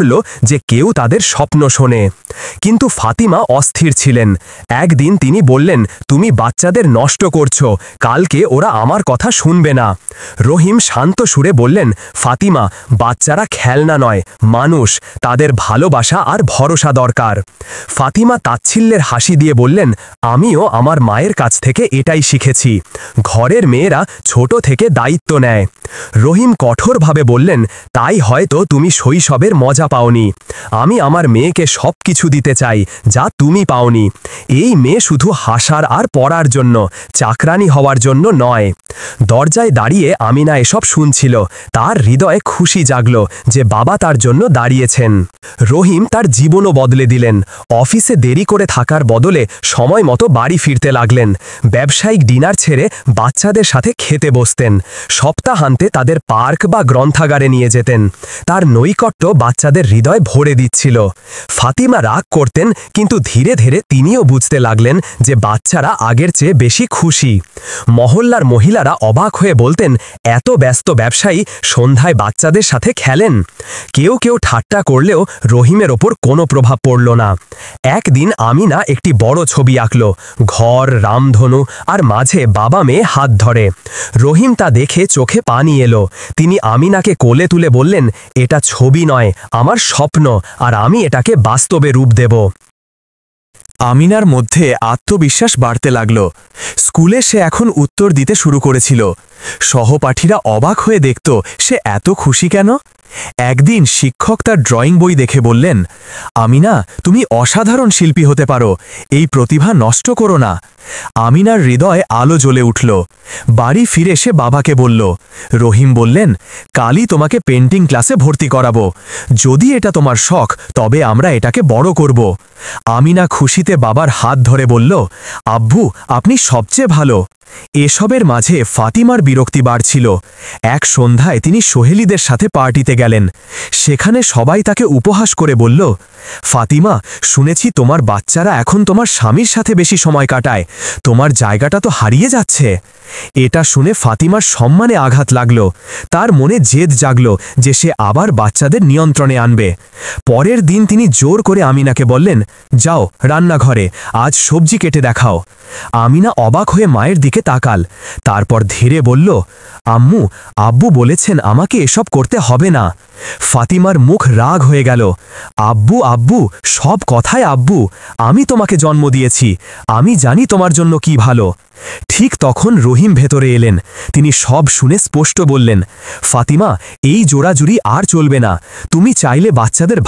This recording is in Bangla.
করল যে কেউ তাদের স্বপ্ন শোনে। কিন্তু ফাতিমা অস্থির ছিলেন। একদিন তিনি বললেন, তুমি বাচ্চাদের নষ্ট করছো, কালকে ওরা আমার কথা শুনবে না। রহিম শান্ত সুরে বললেন, ফাতিমা, বাচ্চারা খেলনা নয়, মানুষ, তাদের ভালোবাসা আর ভরসা দরকার। ফাতিমা তাচ্ছিল্যের হাসি দিয়ে বললেন, আমিও আমার মায়ের কাছ থেকে এটাই শিখেছি, ঘরের মেয়েরা ছোট থেকে দায়িত্ব নেয়। রহিম কঠোরভাবে বললেন, তাই হয়তো তুমি শৈশবের মজা পাওনি। আমি আমার মেয়েকে সব কিছু দিতে চাই যা তুমি পাওনি। এই মেয়ে শুধু হাসার আর পড়ার জন্য, চাকরানি হওয়ার জন্য নয়। দরজায় দাঁড়িয়ে আমিনা এসব শুনছিল। তার হৃদয়ে খুশি জাগল যে বাবা তার জন্য দাঁড়িয়েছেন। রহিম তার জীবনও বদলে দিলেন। অফিসে দেরি করে থাকার বদলে সময় মতো বাড়ি ফিরতে লাগলেন। ব্যবসায়িক ডিনার ছেড়ে বাচ্চাদের সাথে খেতে বসতেন। সপ্তাহান্তে তাদের পার্ক বা গ্রন্থাগারে নিয়ে যেতেন। তার নৈকট্য বাচ্চাদের হৃদয় ভরে দিচ্ছিল। ফাতিমা রাগ করতেন, কিন্তু ধীরে ধীরে তিনিও বুঝতে লাগলেন যে বাচ্চারা আগের চেয়ে বেশি খুশি। মহল্লার মহিলারা অবাক হয়ে বলতেন, এত ব্যস্ত ব্যবসায়ী সন্ধ্যায় বাচ্চাদের সাথে খেলেন। কেউ কেউ ঠাট্টা করলেও রহিমের ওপর কোনো প্রভাব পড়ল না। একদিন আমিনা একটি বড় ছবি আঁকল, ঘর, রামধনু আর মাঝে বাবা মেয়ে হাত ধরে। রহিম তা দেখে চোখে পানি এলো। তিনি আমিনাকে কোলে তুলে বললেন, এটা ছবি নয়, আমার স্বপ্ন, আর আমি এটাকে বাস্তবে রূপ দেব। আমিনার মধ্যে আত্মবিশ্বাস বাড়তে লাগল। স্কুলে সে এখন উত্তর দিতে শুরু করেছিল। সহপাঠীরা অবাক হয়ে দেখত সে এত খুশি কেন। একদিন শিক্ষক তার ড্রয়িং বই দেখে বললেন, আমিনা, তুমি অসাধারণ শিল্পী হতে পারো, এই প্রতিভা নষ্ট করো না। আমিনার হৃদয়ে আলো জ্বলে উঠল। বাড়ি ফিরে সে বাবাকে বলল। রহিম বললেন, কালই তোমাকে পেন্টিং ক্লাসে ভর্তি করাবো। যদি এটা তোমার শখ, তবে আমরা এটাকে বড় করব। আমিনা খুশিতে বাবার হাত ধরে বলল, আব্বু, আপনি সবচেয়ে ভালো। এসবের মাঝে ফাতিমার বিরক্তি বাড়ছিল। এক সন্ধ্যায় তিনি সোহেলিদের সাথে পার্টিতে গেলেন। সেখানে সবাই তাকে উপহাস করে বলল, ফাতিমা, শুনেছি তোমার বাচ্চারা এখন তোমার স্বামীর সাথে বেশি সময় কাটায়, তোমার জায়গাটা তো হারিয়ে যাচ্ছে। এটা শুনে ফাতিমার সম্মানে আঘাত লাগল। তার মনে জেদ জাগল যে সে আবার বাচ্চাদের নিয়ন্ত্রণে আনবে। পরের দিন তিনি জোর করে আমিনাকে বললেন, যাও রান্নাঘরে, আজ সবজি কেটে দেখাও। আমিনা অবাক হয়ে মায়ের দিকে তাকাল। তারপর ধীরে বলল, আম্মু, আব্বু বলেছেন আমাকে এসব করতে হবে না। ফাতিমার মুখ রাগ হয়ে গেল। আব্বু, আব্বু, সব কথায় আব্বু। আমি তোমাকে জন্ম দিয়েছি, আমি জানি তোমার জন্য কি ভালো। ঠিক তখন রহিম ভেতরে এলেন। তিনি সব শুনে স্পষ্ট বললেন, ফাতিমা, এই জোড়াজুড়ি আর চলবে না। তুমি চাইলে বাচ্চাদের